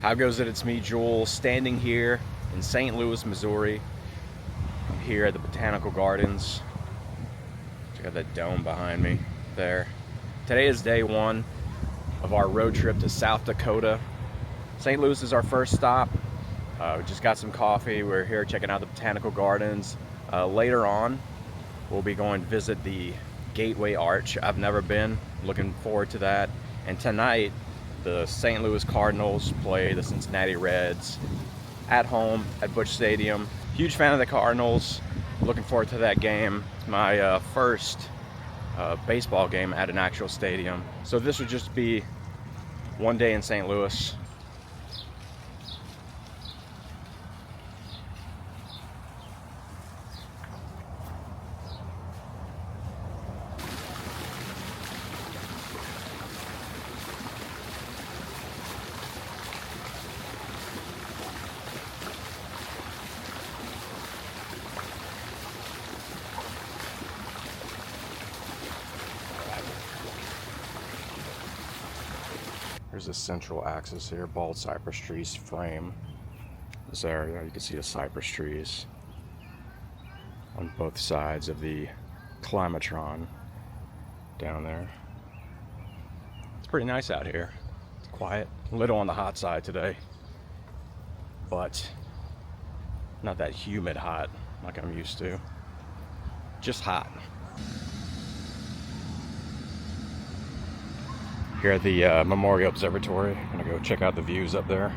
How goes it? It's me, Joel, standing here in St. Louis, Missouri. I'm here at the Botanical Gardens. Check out that dome behind me there. Today is day one of our road trip to South Dakota. St. Louis is our first stop. We just got some coffee. We're here checking out the Botanical Gardens. Later on, we'll be going to visit the Gateway Arch. I've never been. Looking forward to that. And tonight, the St. Louis Cardinals play the Cincinnati Reds at home at Busch Stadium. Huge fan of the Cardinals. Looking forward to that game. It's my first baseball game at an actual stadium. So this would just be one day in St. Louis. There's a central axis here, bald cypress trees frame this area. You can see the cypress trees on both sides of the climatron down there. It's pretty nice out here. It's quiet, a little on the hot side today, but not that humid hot like I'm used to. Just hot. Here at the Memorial Observatory. I'm gonna go check out the views up there.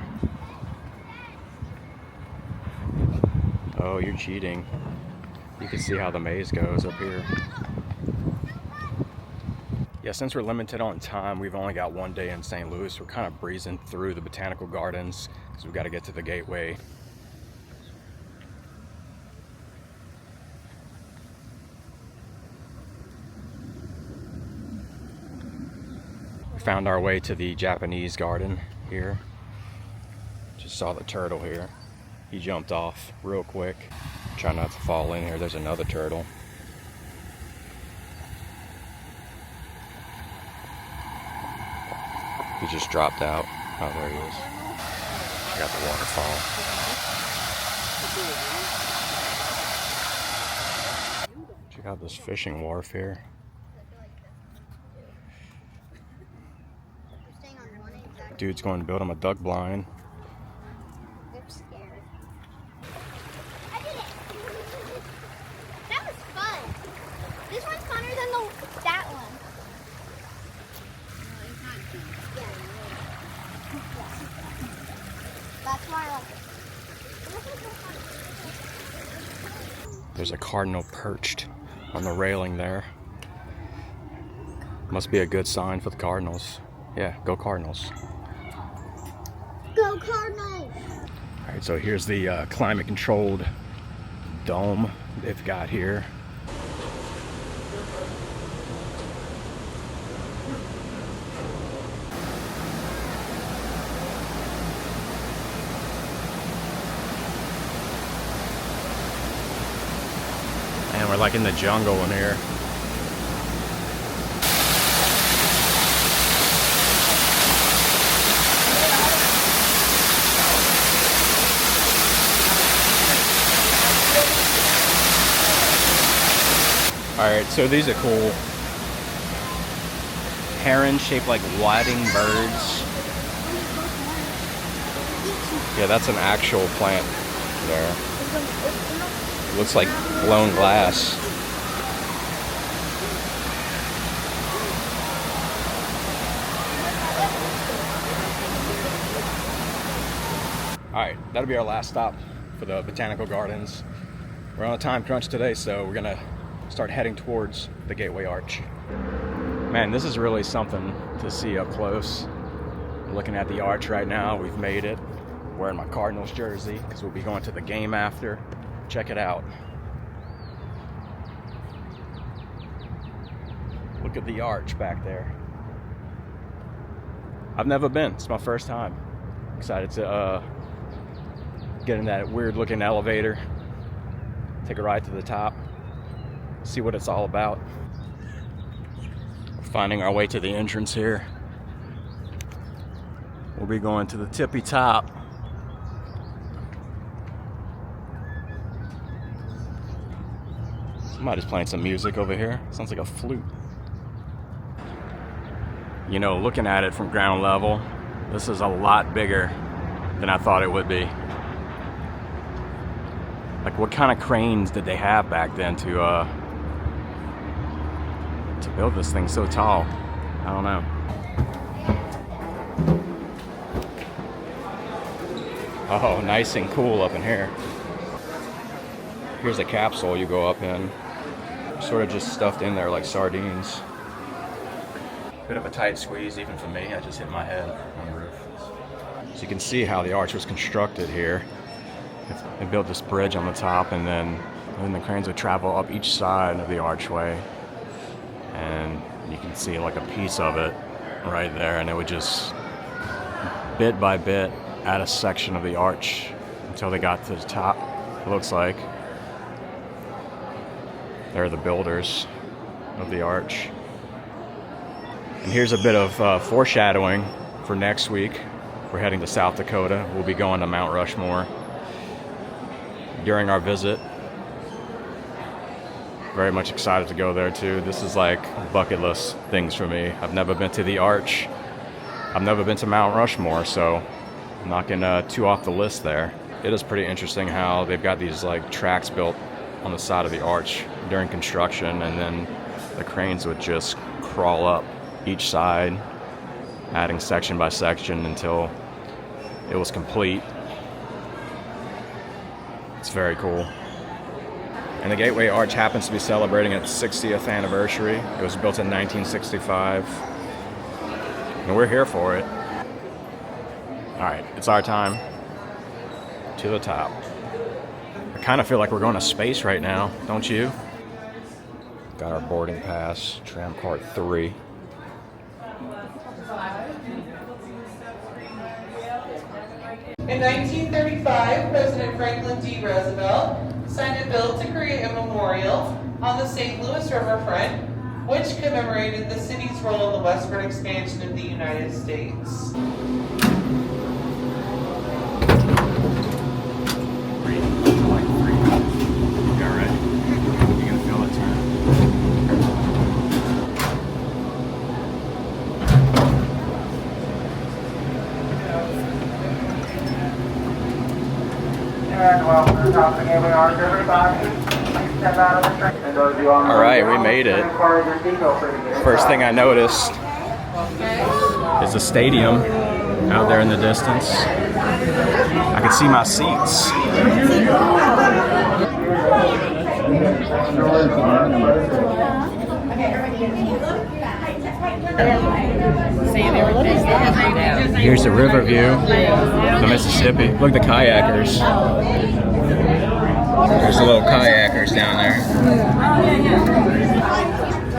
Oh, you're cheating. You can see how the maze goes up here. Yeah, since we're limited on time, we've only got one day in St. Louis. We're kind of breezing through the Botanical Gardens because we've got to get to the Gateway. Found our way to the Japanese garden here. Just saw the turtle here. He jumped off real quick. Try not to fall in here. There's another turtle. He just dropped out. Oh, there he is. Got the waterfall. Check out this fishing wharf here. Dude's going to build him a duck blind. They're scared. I did it! That was fun. This one's funner than that one. No, it's not fun. Yeah. That's why I like it. There's a cardinal perched on the railing there. Must be a good sign for the Cardinals. Yeah, go Cardinals. Go Cardinals! Alright, so here's the climate controlled dome they've got here. And we're like in the jungle in here. Alright, so these are cool. Herons shaped like whiting birds. Yeah, that's an actual plant there. Looks like blown glass. Alright, that'll be our last stop for the Botanical Gardens. We're on a time crunch today, so we're gonna start heading towards the Gateway Arch. Man, this is really something to see up close. I'm looking at the arch right now. We've made it. Wearing my Cardinals jersey because we'll be going to the game after. Check it out. Look at the arch back there. I've never been. It's my first time. Excited to get in that weird looking elevator. Take a ride to the top. See what it's all about. We're finding our way to the entrance here. We'll be going to the tippy top. Somebody's playing some music over here. Sounds like a flute. You know, looking at it from ground level, this is a lot bigger than I thought it would be. Like, what kind of cranes did they have back then to build this thing so tall? I don't know. Oh, nice and cool up in here. Here's a capsule you go up in. Sort of just stuffed in there like sardines. Bit of a tight squeeze even for me. I just hit my head on the roof. So you can see how the arch was constructed here. They built this bridge on the top, and then the cranes would travel up each side of the archway. And you can see like a piece of it right there, and it would just bit by bit add a section of the arch until they got to the top, it looks like. They're the builders of the arch. And here's a bit of foreshadowing for next week. We're heading to South Dakota. We'll be going to Mount Rushmore during our visit. Very much excited to go there too. This is like bucket list things for me. I've never been to the arch. I've never been to Mount Rushmore, so I'm knocking two off the list there. It is pretty interesting how they've got these like tracks built on the side of the arch during construction, and then the cranes would just crawl up each side, adding section by section until it was complete. It's very cool. And the Gateway Arch happens to be celebrating its 60th anniversary. It was built in 1965. And we're here for it. Alright, it's our time. To the top. I kind of feel like we're going to space right now, don't you? Got our boarding pass, tram cart 3. In 1935, President Franklin D. Roosevelt signed a bill to create a memorial on the St. Louis riverfront, which commemorated the city's role in the westward expansion of the United States. All right, we made it. First thing I noticed is the stadium out there in the distance. I can see my seats. Here's the river view of the Mississippi. Look at the kayakers. There's the little kayakers down there.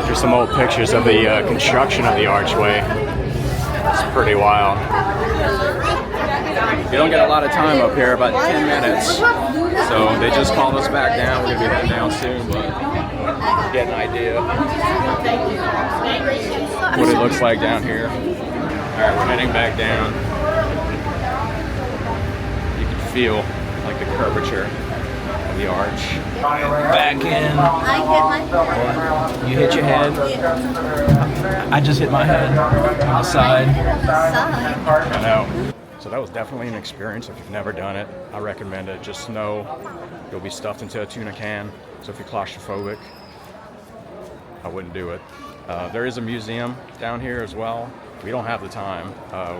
Here's some old pictures of the construction of the archway. It's pretty wild. You don't get a lot of time up here, about 10 minutes. So they just called us back down. We're going to be heading down soon, but get an idea what it looks like down here. Alright, we're heading back down. You can feel like the curvature of the arch. Back in. I hit my head. You hit your head? I just hit my head on the side. I know. So that was definitely an experience. If you've never done it, I recommend it. Just know you'll be stuffed into a tuna can. So if you're claustrophobic, I wouldn't do it. There is a museum down here as well. We don't have the time.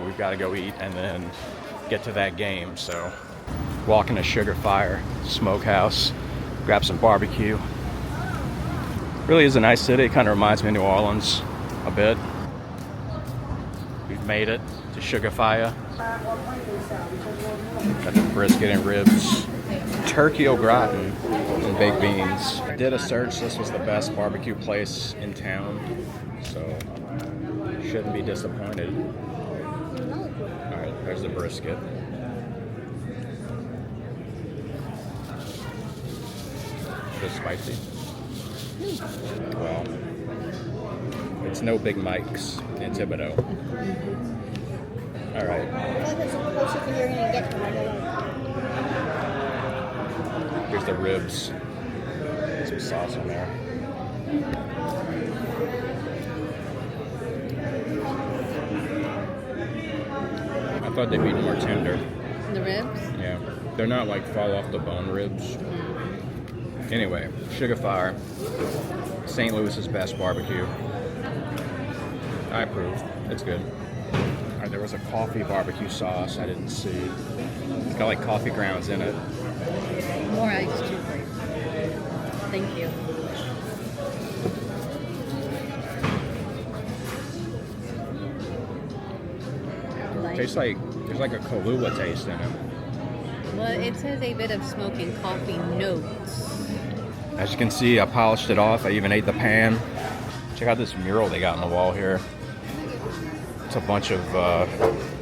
We've got to go eat and then get to that game. So walking to Sugarfire Smoke House, grab some barbecue. Really is a nice city. It kind of reminds me of New Orleans a bit. We've made it to Sugarfire. Got the brisket and ribs, turkey au gratin, and baked beans. I did a search. This was the best barbecue place in town, so shouldn't be disappointed. All right, there's the brisket. Just spicy. Well, it's no Big Mike's in Thibodeau. All right. I feel like it's the closest you're gonna get to my Here's the ribs. Some sauce in there. I thought they'd be more tender. The ribs? Yeah. They're not like fall off the bone ribs. Anyway, Sugarfire, St. Louis's best barbecue. I approve. It's good. All right, there was a coffee barbecue sauce I didn't see. It's got like coffee grounds in it. More ice too, please. Thank you. Tastes like there's like a Kahlua taste in it. Well, it says a bit of smoking coffee notes. As you can see, I polished it off. I even ate the pan. Check out this mural they got on the wall here. It's a bunch of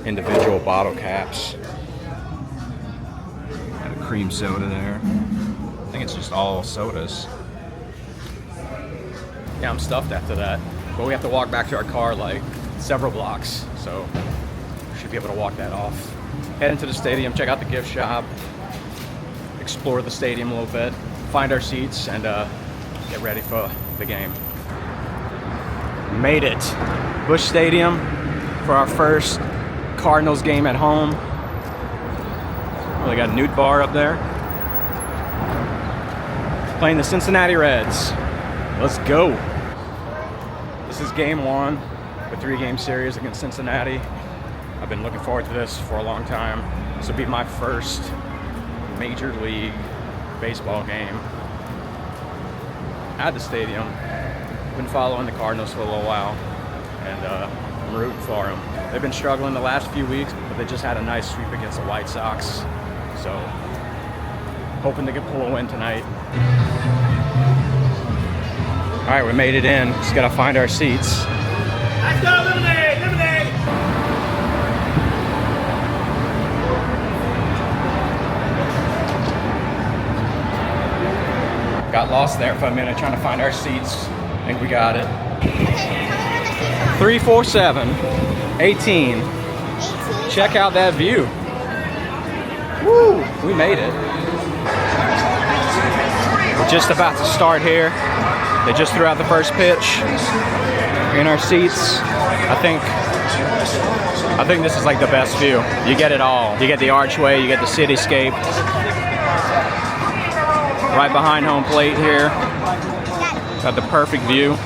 individual bottle caps. Got a cream soda there. I think it's just all sodas. Yeah, I'm stuffed after that. But we have to walk back to our car like several blocks. So we should be able to walk that off. Head into the stadium, check out the gift shop, explore the stadium a little bit, find our seats, and get ready for the game. Made it. Busch Stadium for our first Cardinals game at home. Well, they got Newt Bar up there. Playing the Cincinnati Reds. Let's go. This is game one of a 3-game series against Cincinnati. I've been looking forward to this for a long time. This will be my first Major League Baseball game at the stadium. Been following the Cardinals for a little while, and I'm rooting for them. They've been struggling the last few weeks, but they just had a nice sweep against the White Sox. So, hoping they can pull a win tonight. All right, we made it in. Just gotta find our seats. Let's go, lemonade, lemonade! Got lost there for a minute trying to find our seats. I think we got it. 347, 18. Check out that view. Woo, we made it. We're just about to start here. They just threw out the first pitch. We're in our seats. I think this is like the best view. You get it all. You get the archway, you get the cityscape. Right behind home plate here. Got the perfect view.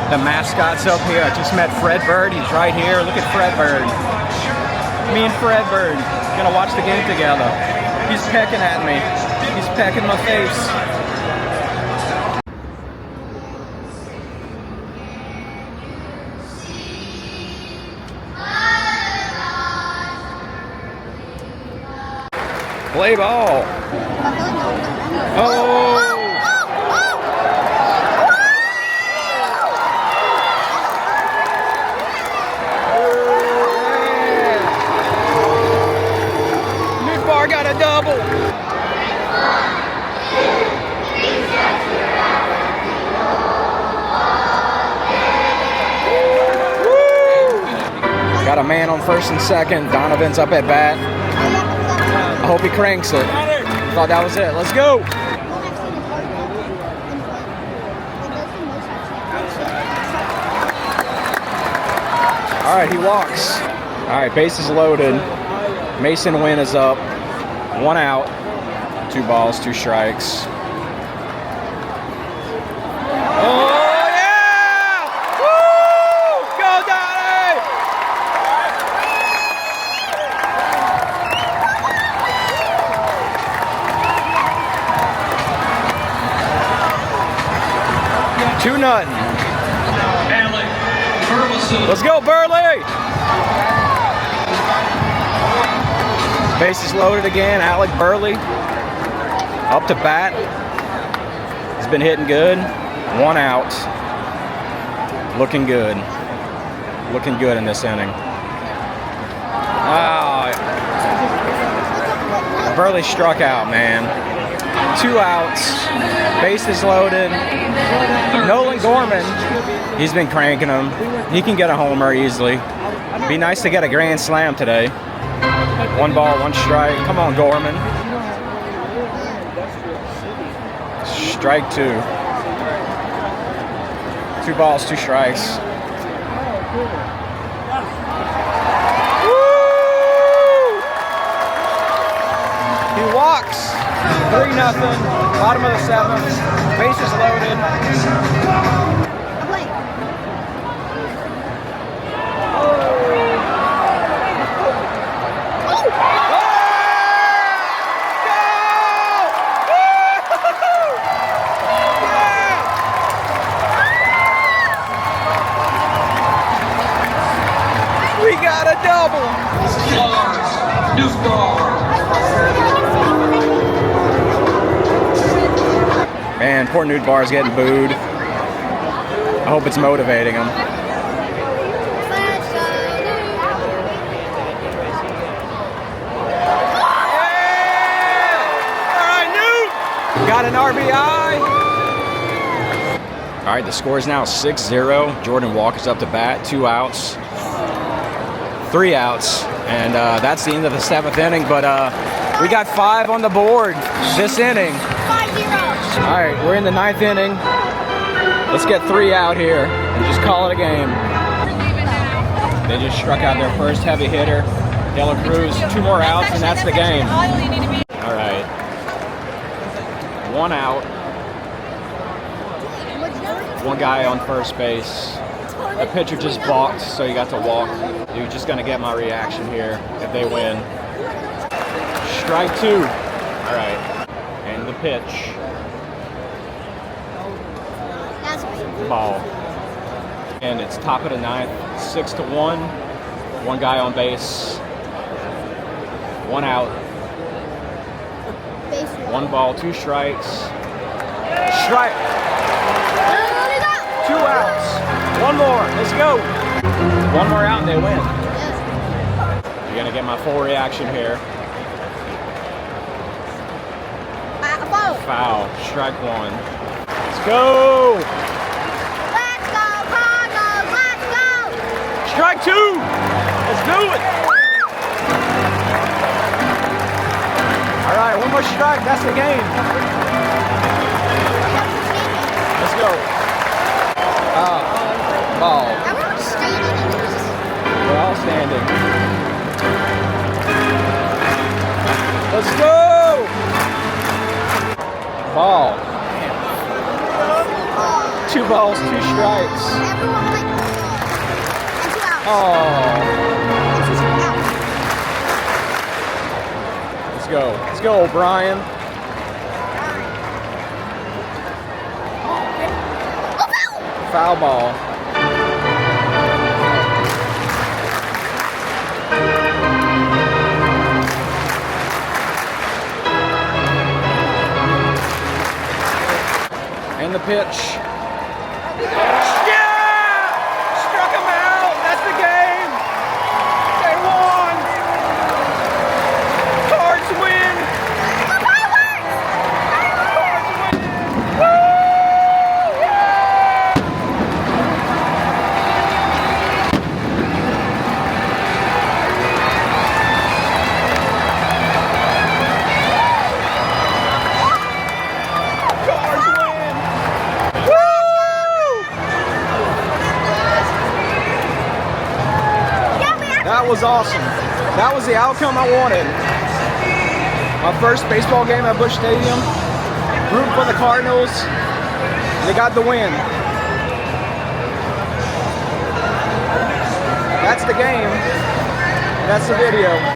The mascot's up here. I just met Fred Bird. He's right here. Look at Fred Bird. Me and Fred Bird gonna watch the game together. He's pecking at me. He's pecking my face. Play ball. Oh! Newt Bar got a double. Woo! Got a man on first and second. Donovan's up at bat. I hope he cranks it. Thought that was it. Let's go. All right, he walks. All right, bases loaded. Mason Wynn is up. 1 out. 2 balls, 2 strikes. Oh, yeah! Woo! Go, Donnie! Two nothing. Let's go, Burley! Bases loaded again. Alec Burley up to bat. He's been hitting good. 1 out. Looking good. Looking good in this inning. Oh, Burley struck out, man. 2 outs. Bases loaded. Nolan Gorman, he's been cranking them. He can get a homer easily. Be nice to get a grand slam today. 1 ball, 1 strike. Come on, Gorman. Strike 2. 2 balls, 2 strikes. Woo! He walks. 3-0. Bottom of the 7th. Bases loaded. We got a double. Man, poor Nude Bar's getting booed. I hope it's motivating him. Got an RBI. All right, the score is now 6-0. Jordan Walker's up to bat, 2 outs, 3 outs, and that's the end of the 7th inning. But we got 5 on the board this inning. 5-0. All right, we're in the 9th inning. Let's get 3 out here and just call it a game. They just struck out their first heavy hitter, De La Cruz. 2 more outs, and that's the game. All right. 1 out. 1 guy on first base. The pitcher just balked, so you got to walk. You're just gonna get my reaction here if they win. Strike 2. All right. And the pitch. Ball. And it's top of the 9th. 6-1. 1 guy on base. 1 out. 1 ball, 2 strikes. Strike. 2 outs. 1 more. Let's go. 1 more out and they win. You're gonna get my full reaction here. Foul. Strike 1. Let's go. Let's go, Cardinals. Let's go. Strike 2. Let's do it. All right, 1 more strike. That's the game. Let's go. Ball. Everyone's standing. We're all standing. Let's go. Ball. 2 balls, 2 strikes. Everyone like and 2 outs. Oh. Let's go. Let's go, O'Brien. Foul ball. And the pitch. Yeah! Struck him out. That's the game. They won. Cards win. That was awesome. That was the outcome I wanted. My first baseball game at Busch Stadium. Root for the Cardinals. They got the win. That's the game. That's the video.